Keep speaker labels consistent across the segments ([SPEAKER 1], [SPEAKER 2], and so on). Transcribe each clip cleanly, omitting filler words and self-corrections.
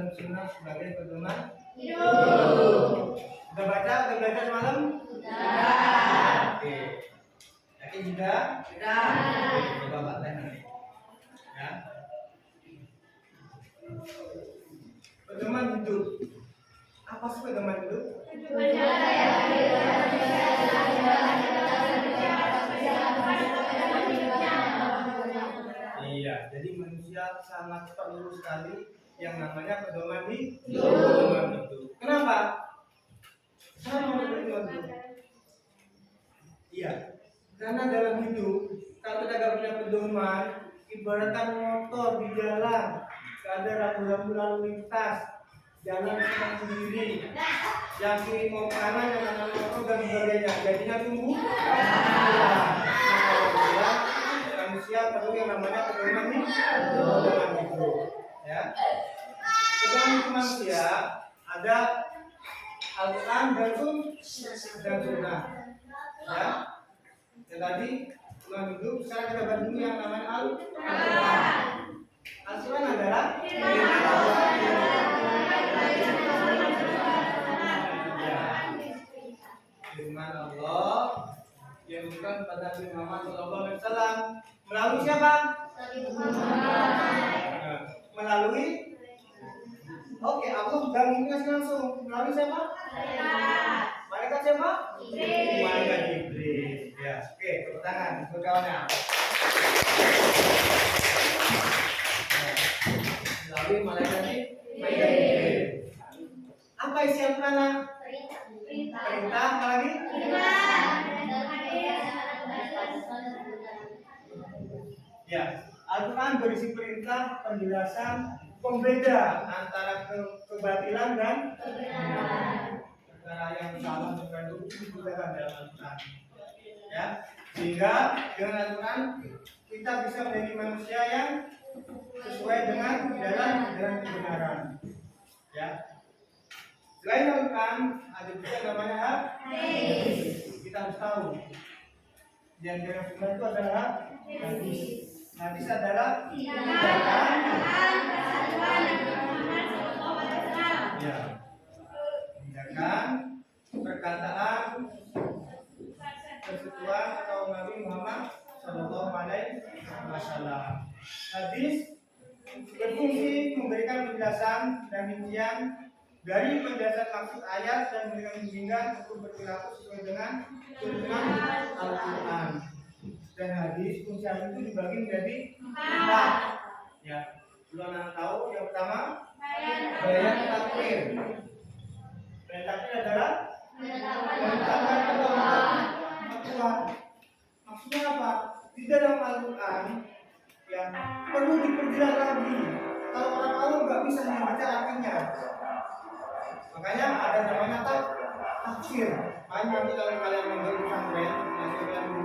[SPEAKER 1] dan sunnah sebagai pedoman hidup. Udah baca? Udah belajar semalam? Sudah. Oke. Yakin juga? Sudah. Coba Pak Teh nanti. Ya. Pedoman hidup. Apa sih pedoman hidup? Iya, jadi manusia sangat perlu sekali yang namanya pedoman hidup. Kenapa? Kenapa pedoman hidup? Iya, karena dalam hidup kalau kita tidak punya pedoman, ibaratkan motor di jalan, gak ada rambu-rambu lalu lintas, jalan sendiri, yang kiri mau kanan, yang kanan mau motor dan sebagainya, jadinya tunggu. Manusia perlu yang namanya pedoman hidup. Ya, pedoman hidup manusia ada Al-Quran dan Sunnah. Ya, yang tadi pedoman hidup. Sekarang kita bahas dulu yang namanya Al-Quran. Al-Quran adalah firman Allah yang diberikan pada Nabi Muhammad SAW melalui siapa? Melalui Allah sudah mengingatkan langsung melalui siapa? Malaikat siapa? Malaikat Jibril. Ya, oke, tepuk tangan untuk kawannya. Melalui malaikat Jibril. Apa isi Al-Quran? Perintah, apa lagi? Ya, Al-Quran berisi perintah, penjelasan, pembeda antara kebatilan dan kebenaran. Perkara yang salah dan itu dibukakan dalam Al-Quran. Ya, sehingga dengan Al-Quran kita bisa menjadi manusia yang sesuai dengan jalan kebenaran. Ya. Selain Al-Quran ada juga namanya hadis. Kita harus tahu. Yang dengan sunnah itu adalah hadis. Hadis adalah tindakan ya, tindakan, perkataan, persetujuan atau Nabi Muhammad Sallallahu Alaihi Wasallam. Hadis berfungsi memberikan penjelasan dan rincian dari penjelasan maksud ayat dan memberikan bimbingan untuk berperilaku sesuai dengan tuntunan Al-Quran. Dan hadis fungsi hadis itu dibagi menjadi 4. Ya, belum ada tahu. Yang pertama, bayan takwir. Bayan takwir adalah menetapkan Al-Quran. Maksudnya apa? Di dalam Al-Quran ya perlu diperjelas lagi. Kalau orang awam nggak bisa membaca artinya. Makanya ada namanya tafsir. Makanya nanti kalau kalian mengambil pesantren,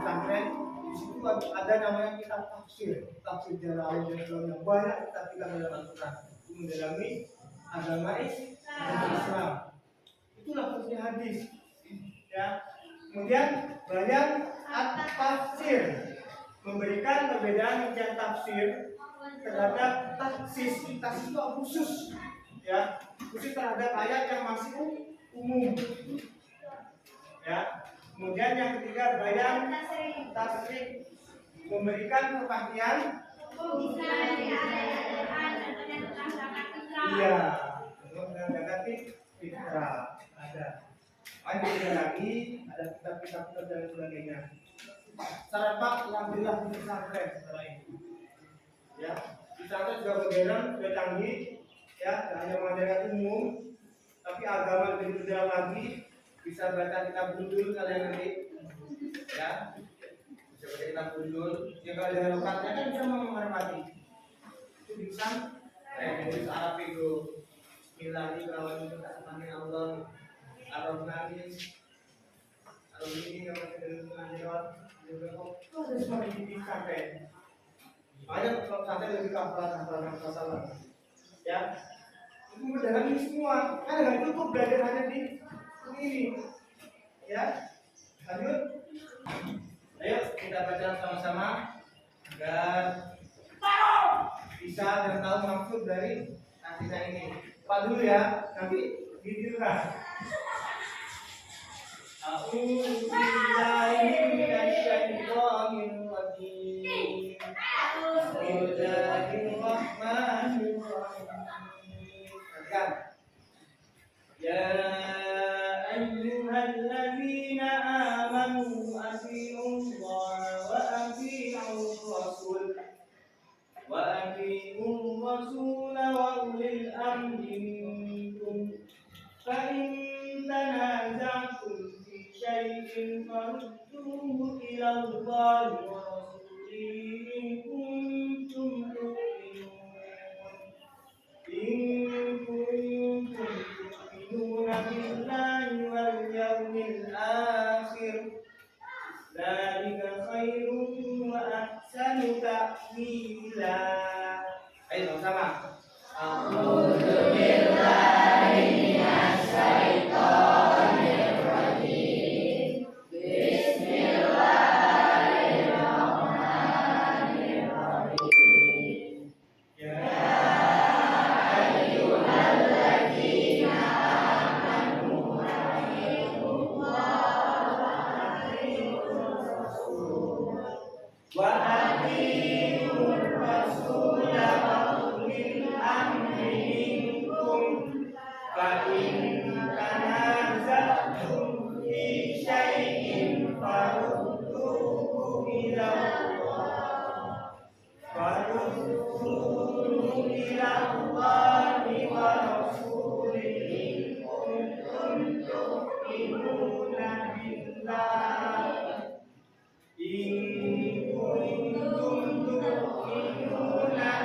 [SPEAKER 1] pesantren, di situ ada namanya kitab tafsir Jalalain dan sebagainya. Banyak kitab dalam Al-Quran untuk mendalami agama Islam. Itulah fungsi hadis. Ya. Kemudian bayan at-tafsir, memberikan perbedaan rincian tafsir terhadap taksis. Taksis itu khusus. Ya, khusus terhadap ayat yang masih umum. Ya, kemudian yang ketiga bayan tasrif, memberikan kepastian. Iya, untuk negatif fitrah ada. Ada lagi, ada kitab-kitab dan sebagainya. Secara Pak, alhamdulillah di pesantren setelah ini. Ya, pesantren sudah modern, sudah canggih. Ya, hanya mengajarkan umum, tapi agama lebih dalam lagi. Bisa baca kitab gundul kalian nanti, ya. Bisa baca kitab gundul. Yang kalau ada lokatnya kan bisa menghormati. Itu bisa. Jadi Arab itu Bismillahirrahmanirrahim. Amin Allah. Ar-Rahmanin. Al-Rahim yang berkaitan dengan jawab. Itu ada semua di pesantren. Banyak pesantren lebih hafalan masalah. Ya. Itu mendalami semua. Kan nggak cukup belajar hanya di ini. Ya. Lanjut. Ayo kita baca sama-sama agar bisa dan tahu maksud dari hadis ini. Pak dulu ya, nanti ditirukan. A'udzu billahi minasyaitonir rajim. Bismillahirrahmanirrahim. Kan? Ya ayyuhalladzina amanu atiiullaha wa atiiur rasul wa ulil amri minkum fa in tanaza'tum fi syai'in farudduhu ila Allahi wa rasulihi in kuntum tu'minuna billahi wal yawmil akhir dzalika khairun wa ahsanu ta'wila. Ayo sama. A'udzu billahi minasyaitonir rajim. Bismillahirrahmanirrahim. Ya ayyuhalladzina amanu wa atiiur rasul wa ulil amri minkum fa in tanaza'tum fi syai'in farudduhu ila Allahi wa rasulihi in kuntum tu'minuna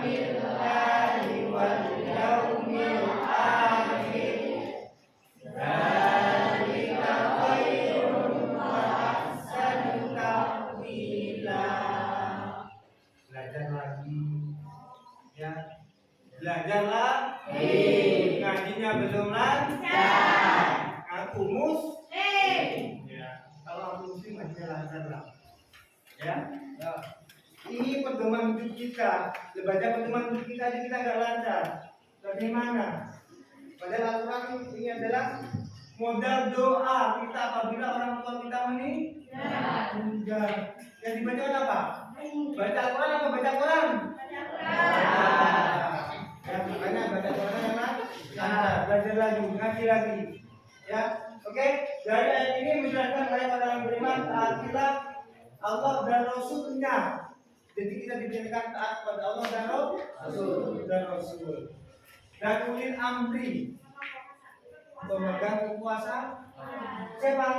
[SPEAKER 1] billahi wal yawmil akhir dzalika khairun wa ahsanu ta'wila. Belajar lagi ya, belajar lagi. Ngajinya belum lancar, aku ya. Kalau aku muslim ngajinya lancar lah ya. Ini pedoman hidup kita. Baca pedoman hidup kita aja kita nggak lancar. Bagaimana? Padahal Al-Quran ini adalah modal doa kita apabila orang tua kita meninggal. Yang dibaca apa? Baca Al-Quran apa baca Quran? Ya, makanya baca Quran yang lancar. Belajar lagi, ngaji lagi. Ya, oke. Dari ayat ini menjelaskan kepada orang yang beriman taat kita Allah dan Rasulnya. Jadi kita diperintahkan taat kepada Allah dan Rasul. Dan ulil amri, pemegang kekuasaan. Siapa?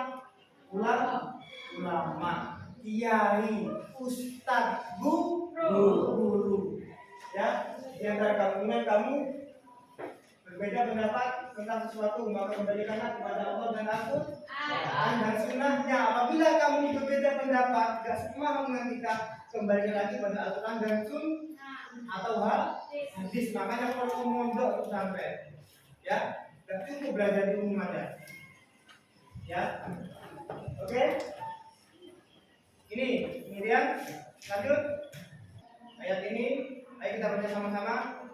[SPEAKER 1] Ulama, kiai, ustadz, guru. Ya, di antara kamu berbeda pendapat tentang sesuatu, maka kembalikanlah kepada Allah dan Rasul dan sunnahnya. Apabila kamu berbeda pendapat, tidak semua menghentikan, kembali lagi pada Al-Quran dan sunnah atau hadis. Makanya kalau mondok itu sampai ya, dan cukup belajar di rumah aja ya. Oke, ini kemudian lanjut ayat ini. Ayo kita baca sama-sama.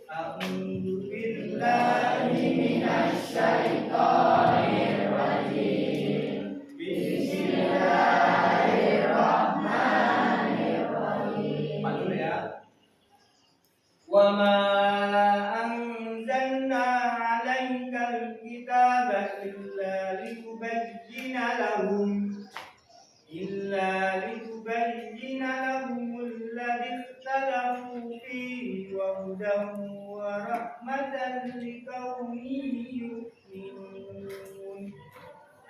[SPEAKER 1] A'udzu billahi minasyaitonir rajim. Bismillahirrahmanirrahim. Pak dulu ya. Wa ma anzalna 'alaikal kitaba illa litubayyina lahum alladzi ikhtalafu fihi wa hudan wa rahmatan liqaumin yu'minun.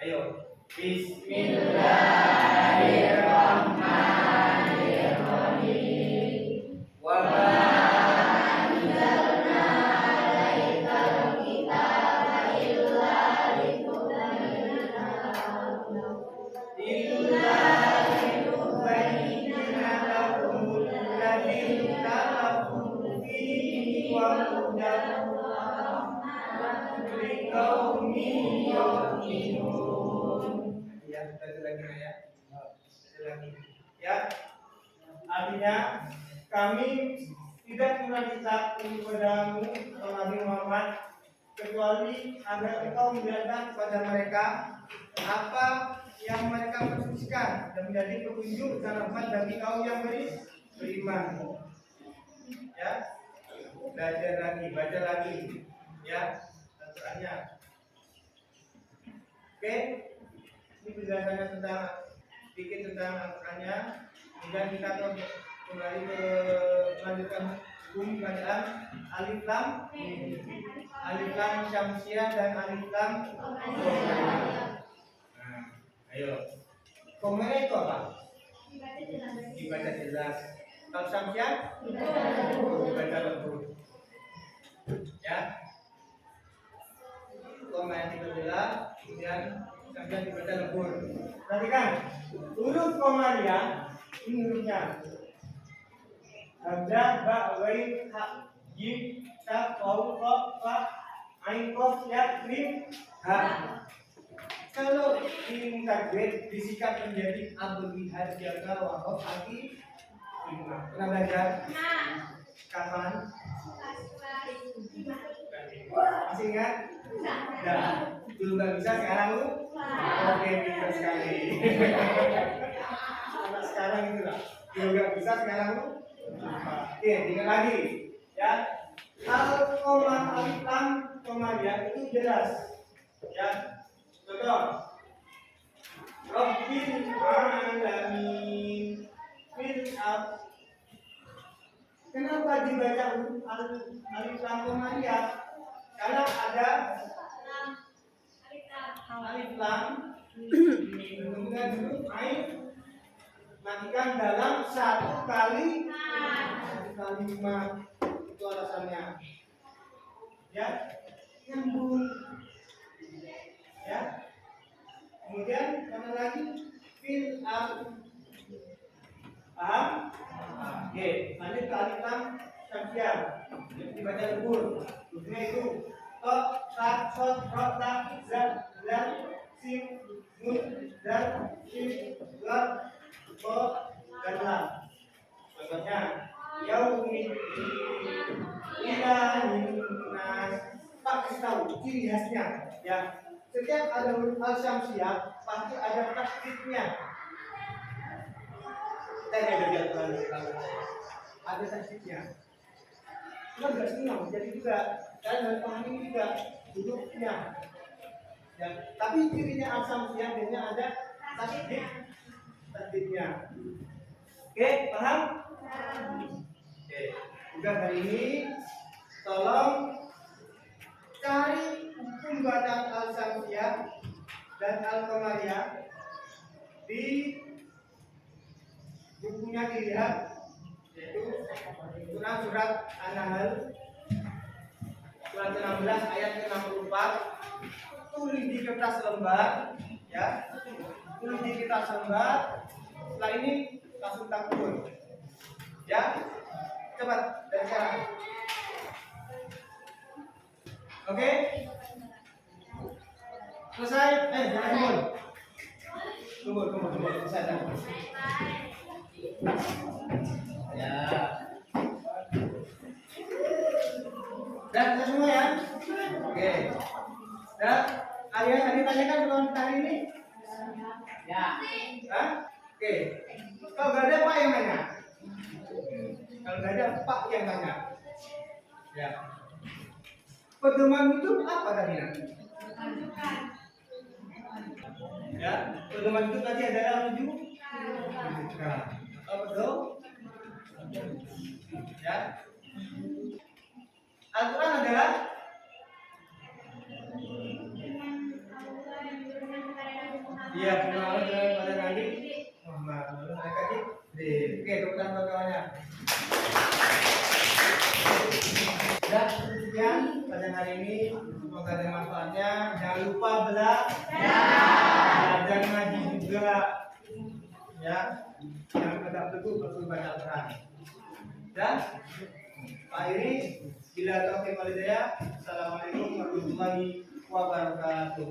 [SPEAKER 1] Ayo. Bismillahirrahmanirrahim. Wa ma anzalna 'alaikal kitaba illa litubayyina lahum alladzi ikhtalafu fihi wa hudan wa rahmatan liqaumin yu'minun. Ya, satu lagi ya. Satu lagi. Ya. Artinya kami tidak pernah kitab kepadamu Nabi Muhammad kecuali agar engkau menjelaskan kepada mereka apa yang mereka persucikan dan menjadi petunjuk dan rahmat bagi kaum yang beriman. Ya, belajar lagi, baca lagi, ya, Al-Qur'annya. Oke, ini penjelasannya tentang sedikit tentang Al-Qur'annya. Kemudian kita kembali ke melanjutkan hukum bacaan alif lam, syamsiah dan alif lam qamariyah. Nah, ayo. Qamariyah itu apa? Dibaca jelas. Kalau syamsiah dibaca lembut. Ya. Qamariyah dibaca jelas, kemudian syamsiah dibaca lembut. Perhatikan, huruf qamariyah ini hurufnya hamzah, ba, ghain, ha, jim, ta, waw, qaf, fa, ain, qaf, ya, mim, ha. Kalau ini tajwid disikat menjadi abul bihar jaga wahob aki lima. Pernah belajar? Kapan? Masih ingat? Nah, dulu nggak bisa, sekarang lu? Oke, bisa sekali. Anak sekarang itu lah. Dulu nggak bisa, sekarang lu? Oke, tinggal lagi. Ya, al-qamar, alif lam qamariyah itu jelas. Ya, contoh. Rabbil alamin fil ard. Kenapa dibaca alif lam qamariyah? Karena ada alif lam kemudian huruf ain matikan dalam satu kali 5. Itu alasannya. Ya, nyambung. Ya. Kemudian mana lagi? Fil ard. Paham? Oke, lanjut ke alif lam syamsiah. Dibaca lembut. Hurufnya itu ta, ta, sod, ro, ta, za, zal, sim, nun, dal, shim, lam, bo, dan lam. Contohnya yaumiddin, ilahin nas. Pak kasih tahu ciri khasnya. Ya, setiap ada huruf al-syamsiah pasti ada tasdidnya. Kita belajar ada tasdidnya. Cuma nggak senang, jadi juga kalian harus pahami juga hurufnya. Ya, tapi cirinya al-syamsiah biasanya ada tasdidnya. Oke, paham? Oke, udah hari ini tolong cari hukum bacaan al-syamsiah dan al-qamariyah di bukunya dilihat, yaitu surat An-Nahl surat 16 ayat 64. Tulis di kertas lembar, ya, tulis di kertas lembar. Setelah ini langsung takbir, ya, cepat dari sekarang. Oke, selesai. Jangan tunggu, selesai. Ya, dan semua ya. Oke, dan alias tadi tanyakan soal tadi ini. Ya. Hah? Oke. Kalau nggak ada Pak yang tanya. Kalau nggak ada Pak yang tanya. Ya. Pedoman hidup apa tadi nanti? Ya, pedoman hidup tadi adalah rujukan. Oh, betul? Ya. Al-Quran adalah iya, firman Allah pada Nabi Muhammad. Mereka oke, tepuk tangan kawan-kawannya. Dan sekian pada hari ini, semoga ada manfaatnya. Jangan lupa belajar ngaji juga, ya. Jangan tetap teguh betul baca Al-Quran. Dan akhiri, bila taufiq wal hidayah. Assalamualaikum warahmatullahi wabarakatuh.